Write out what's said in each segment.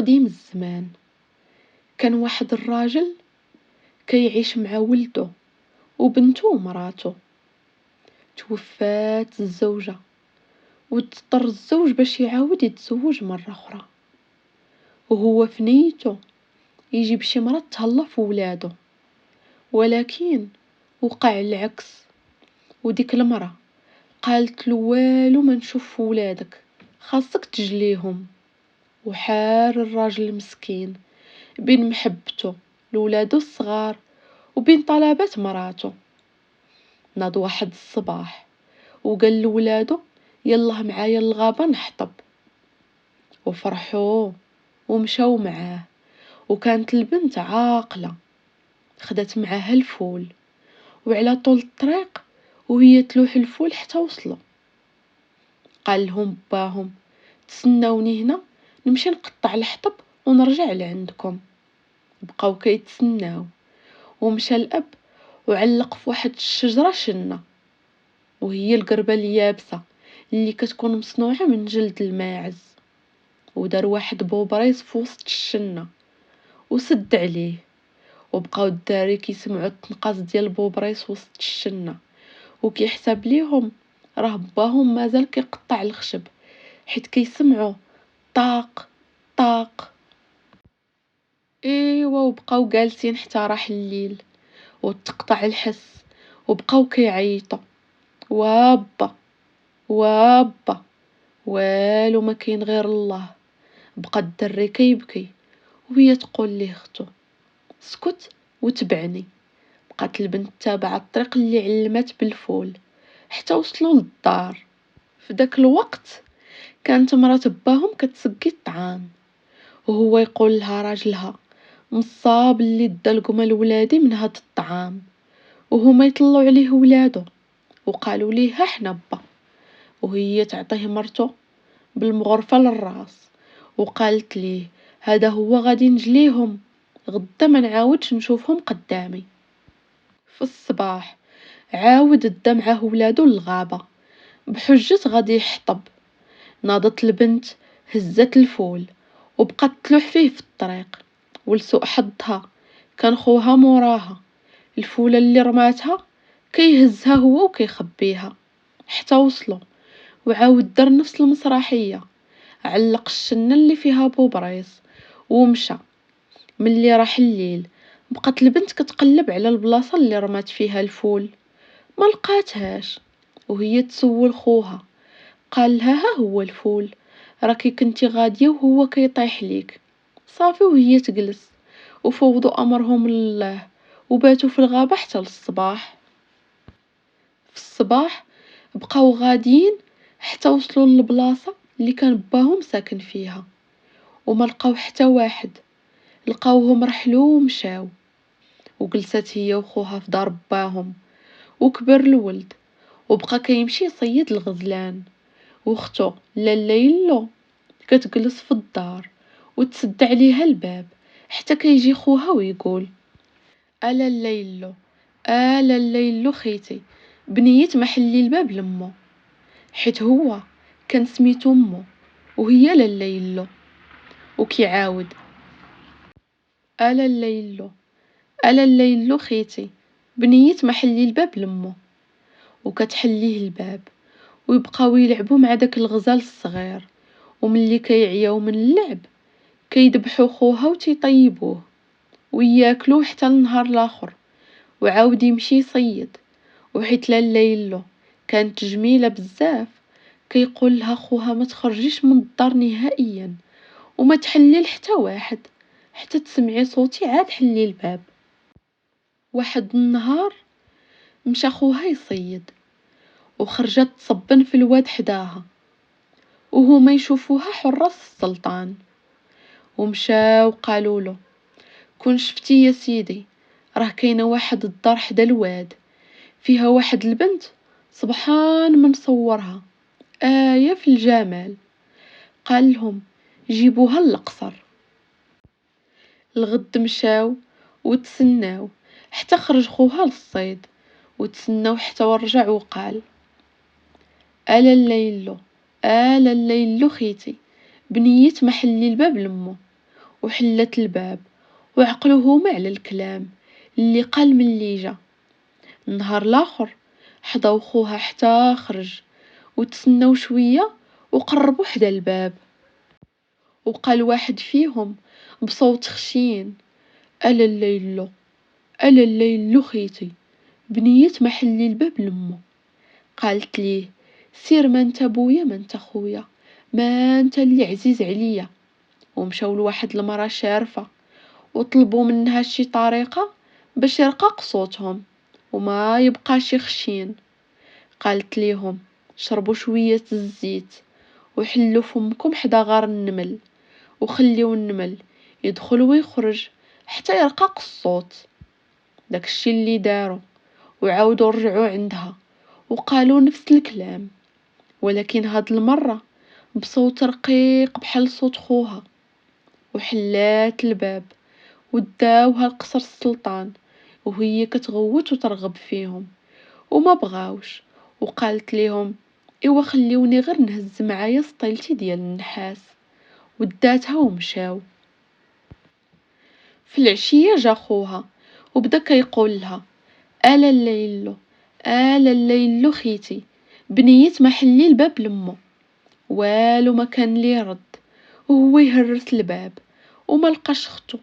قديم الزمان، كان واحد الراجل كيعيش مع ولده وبنته ومراته. توفات الزوجة واضطر الزوج باش يعاود يتزوج مرة أخرى، وهو في نيته يجيب شي مرة تهلا في ولاده، ولكن وقع العكس. وديك المرة قالت له والو ما نشوف في ولادك، خاصك تجليهم. وحار الراجل المسكين بين محبته لولادو الصغار وبين طلبات مراته. ناض واحد الصباح وقال لولادو يلاه معايا للغابة نحطب، وفرحوا ومشاو معاه. وكانت البنت عاقلة، خدت معاها الفول، وعلى طول الطريق وهي تلوح الفول حتى وصلوا. قال لهم باهم تسناوني هنا نمشي نقطع الحطب ونرجع لعندكم. بقاو كيتسناو، ومشى الاب وعلق في واحد الشجرة شنة، وهي القربة اليابسة اللي كتكون مصنوعة من جلد الماعز. ودار واحد بوبريز في وسط الشنة وسد عليه، وبقاو الدراري كيسمعوا التنقاص ديال البوبريس وسط الشنة، وكيحسب ليهم راه باهم مازال كيقطع الخشب، حيت كيسمعوا طاق طاق. ايوا وبقاو جالسين حتى راح الليل وتقطع الحس، وبقاو كيعيطوا وابا وابا، والو ما كاين غير الله. بقى الدري كيبكي وهي تقول ليه اختو اسكت وتبعني. بقات البنت تابعة الطريق اللي علمات بالفول حتى وصلوا للدار. في داك الوقت كانت مرات باهم كتسقي الطعام، وهو يقول لها راجلها نصاب اللي دا لقمة لولادي من هاد الطعام. وهما يطلعوا عليه ولادو وقالوا ليه ها حنا با، وهي تعطيه مرتو بالمغرفة للراس وقالت ليه هذا هو غادي نجليهم، غدا ما نعاودش نشوفهم قدامي. في الصباح عاود دا معاه ولادو للغابة بحجة غادي يحطب. ناضت البنت هزت الفول وبقات تلوح فيه في الطريق، ولسوء حظها كان خوها موراها. الفولة اللي رماتها كيهزها هو وكيخبيها حتى وصلوا. وعاود دار نفس المسرحية، علق الشنة اللي فيها بوبريس ومشى. ملي راح الليل بقات البنت كتقلب على البلاصة اللي رمات فيها الفول، ما لقاتهاش. وهي تسول خوها، قال لها ها هو الفول، راكي كنتي غادية وهو كيطيح ليك. صافي وهي تجلس وفوضوا امرهم لله وباتوا في الغابة حتى للصباح. في الصباح بقاو غاديين حتى وصلوا للبلاصة اللي كان باهم ساكن فيها، وما لقاو حتى واحد. لقاوهم رحلوا ومشاو، وجلست هي وخوها في دار باهم. وكبر الولد وبقى كيمشي يصيد الغزلان، واختو لالا يلو كتجلس في الدار وتسد عليها الباب حتى كيجي خوها ويقول الا الليلو الا الليلو خيتي بنيت محلي الباب لمو، حيت هو كان سميتو امو وهي لالا يلو. وكيعاود الا الليلو الا الليلو خيتي بنيت محلي الباب لمو. وكتحليه الباب ويبقاو يلعبوا مع داك الغزال الصغير، وملي كيعياو من اللعب كيذبحوا خوها وتيطيبوه وياكلوه حتى النهار الاخر. وعاود يمشي يصيد، وحيت لالا يلو كانت جميلة بزاف كيقول لها خوها ما تخرجيش من الدار نهائيا وما تحلي لحتى واحد حتى تسمعي صوتي عاد حلي الباب. واحد النهار مشى خوها يصيد وخرجت تصبن في الواد حداها، وهما يشوفوها حراس السلطان. ومشاو قالوا له كون شفتي يا سيدي راه كاينه واحد الدار حدا الواد فيها واحد البنت سبحان من صورها آية في الجمال. قال لهم جيبوها للقصر. الغد مشاو وتسناو حتى خرج خوها للصيد، وتسناو حتى ورجع وقال الا الليلو الا الليلو خيتي بنيت محلي الباب لمو، وحلت الباب وعقلو هما على الكلام اللي قال ملي جا. النهار الاخر حضاو خوها حتى خرج وتسناو شويه وقربوا حدا الباب، وقال واحد فيهم بصوت خشين: الا الليلو، الا الليلو خيتي، بنيت ما حلي الباب لمو. قالت ليه: سير، ما انت بويا ما انت خويا، ما انت اللي عزيز عليا. ومشاو لواحد المرا شارفة وطلبوا منها شي طريقة باش يرقق صوتهم وما يبقاش يخشين. قالت ليهم: شربوا شوية الزيت وحلوا فمكم حدا غار النمل، وخليو النمل يدخل ويخرج حتى يرقق الصوت. داكشي اللي داروا، وعاودوا رجعوا عندها وقالوا نفس الكلام، ولكن هاد المرة بصوت رقيق بحال صوت خوها. وحلات الباب وداوها لقصر السلطان وهي كتغوت وترغب فيهم، وما بغاوش. وقالت ليهم: ايوا خليوني غير نهز معايا سطيلتي ديال النحاس. وداتها ومشاو. في العشية جا خوها وبدا كيقول لها: الا الليلو، الا الليلو خيتي، بنيت ما حلي الباب لمو. والو ما كان لي يرد، وهو يهرس الباب وما لقاش ختو،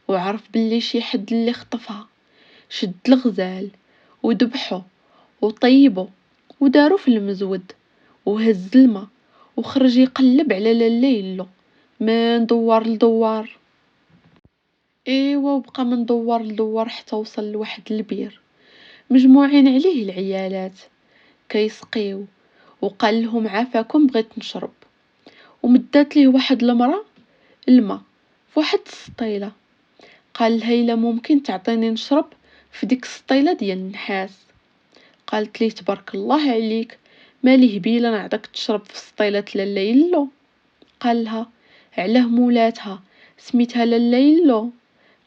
وعرف بلي شي حد اللي خطفها. شد الغزال وذبحو وطيبو ودارو في المزود، وهز الماء وخرج يقلب على الليلو من دوار لدوار. ايوا وبقى من دوار لدوار حتى وصل لواحد البير مجموعين عليه العيالات كيسقيو. وقال لهم: عافاكم بغيت نشرب. ومدات ليه واحد المرا الماء فواحد السطيله. قال لها: الا ممكن تعطيني نشرب في ديك السطيله ديال النحاس. قالت ليه: تبارك الله عليك، مالي هبيله نعطيك تشرب في سطيله الليلو. قال لها: علاه مولاتها سميتها الليلو؟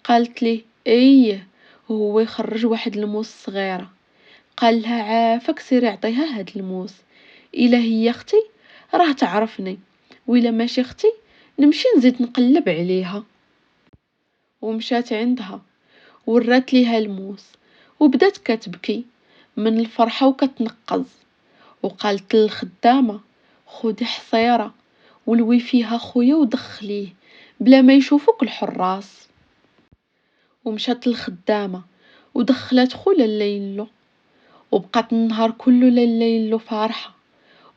قالت ليه: ايه. وهو يخرج واحد الموس صغيره. قال لها: عافاك سيري عطيها هاد الموس، الا هي اختي راه تعرفني، وإلا ماشي اختي نمشي نزيد نقلب عليها. ومشات عندها ورات ليها الموس وبدات كتبكي من الفرحة وكتنقز. وقالت للخدامة: خدي حصيرة ولوي فيها خويا ودخليه بلا ما يشوفوك الحراس. ومشات الخدامة ودخلت خولا الليلو، وبقات النهار كله الليلو فارحة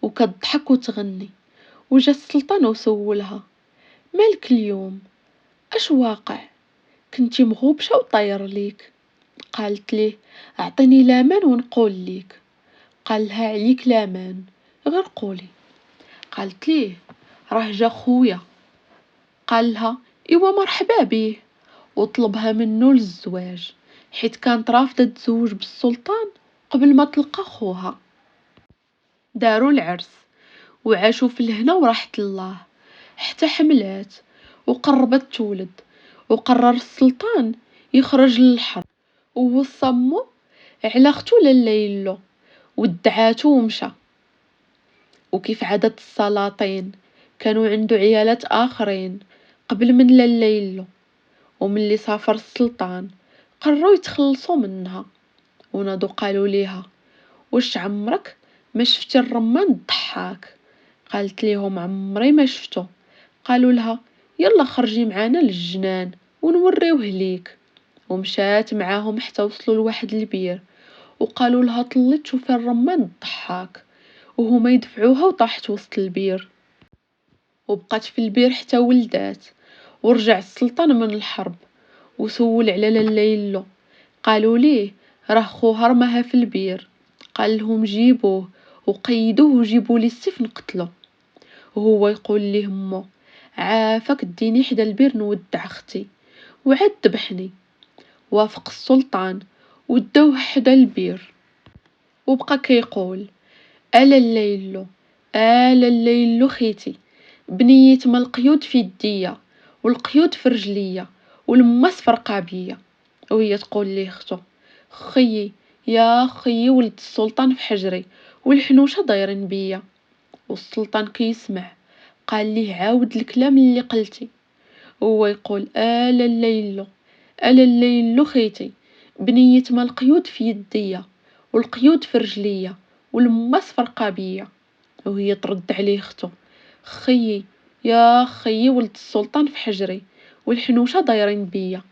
وكتضحك وتغني. وجا السلطان وسولها: مالك اليوم، اش واقع؟ كنتي مغوبشة وطير ليك. قالت ليه: اعطيني لامان ونقول ليك. قال لها: عليك لامان، غير قولي. قالت ليه: راه جا خويا. قال لها: ايوا مرحبا بيه، وطلبها منه للزواج، حيت كانت رافضة تزوج بالسلطان قبل ما تلقى خوها. داروا العرس وعاشوا في الهنا وراحة الله حتى حملات وقربت تولد. وقرر السلطان يخرج للحرب ووصى امو على اختو لليلو ودعاتو ومشى. وكيف عادة السلاطين كانوا عنده عيالات آخرين قبل من لليلو، وملي سافر السلطان قرروا يتخلصوا منها. ونادوا قالوا ليها: واش عمرك ما شفتي الرمان الضحاك؟ قالت ليهم: عمري ما شفتو. قالوا لها: يلا خرجي معانا للجنان ونوريوه ليك. ومشات معاهم حتى وصلوا لواحد البير، وقالوا لها: طلي تشوفي الرمان الضحاك. وهما يدفعوها وطاحت وسط البير، وبقات في البير حتى ولدات. ورجع السلطان من الحرب وسول على الليلو. قالوا ليه: راه خوها رماها في البير. قال لهم: جيبوه وقيدوه وجيبوا لي السيف نقتله. وهو يقول ليه امه: عافاك ديني حدا البير نودع اختي. وعاد ذبحني. وافق السلطان ودوه حدا البير، وبقى كيقول: الا الليلو، الا الليلو خيتي، بنيت ما القيود في يديا والقيود في رجليا والماس في رقابيا. وهي تقول ليه اختو: خيي يا خيي، ولد السلطان في حجري والحنوشه دايرين بيا. والسلطان كيسمع قال ليه: عاود الكلام اللي قلتي. هو يقول آلا الليل، آلا الليل خيتي، بنية ما القيود في يديا والقيود في رجليا والماس فرقة بيا. وهي ترد عليه ختو، خيي يا خيي ولد السلطان في حجري والحنوشة دايرين بيا.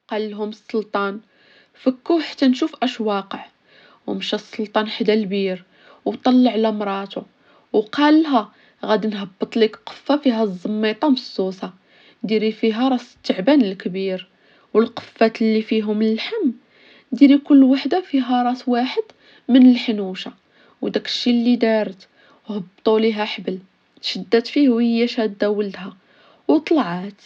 قال لهم السلطان فكوه حتى نشوف اش واقع. ومشى السلطان حدا البير وطلع على مراته وقال لها غادي نهبط لك قفة فيها الزميطة مصوصة، ديري فيها راس التعبان الكبير، والقفات اللي فيهم اللحم ديري كل وحدة فيها راس واحد من الحنوشة. وداكشي اللي دارت، هبطوا ليها حبل شدات فيه وهي شادة ولدها وطلعت.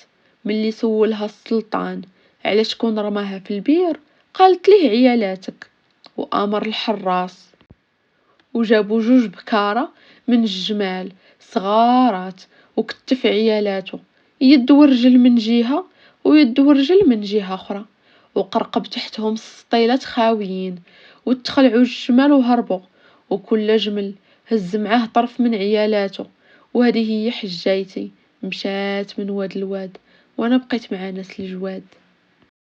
ملي سولها السلطان على شكون رماها في البير قالت ليه عيالاتك. وامر الحراس وجابوا جوج بكارة من الجمال صغارات وكتف عيالاته، يد ورجل من جهة ويد ورجل من جهة أخرى، وقرقب تحتهم السطيلات خاويين، وتخلعوا الجمال وهربوا. وكل جمل هز معاه طرف من عيالاته. وهذه هي حجايتي، مشات من واد لواد وانا بقيت مع ناس الجواد.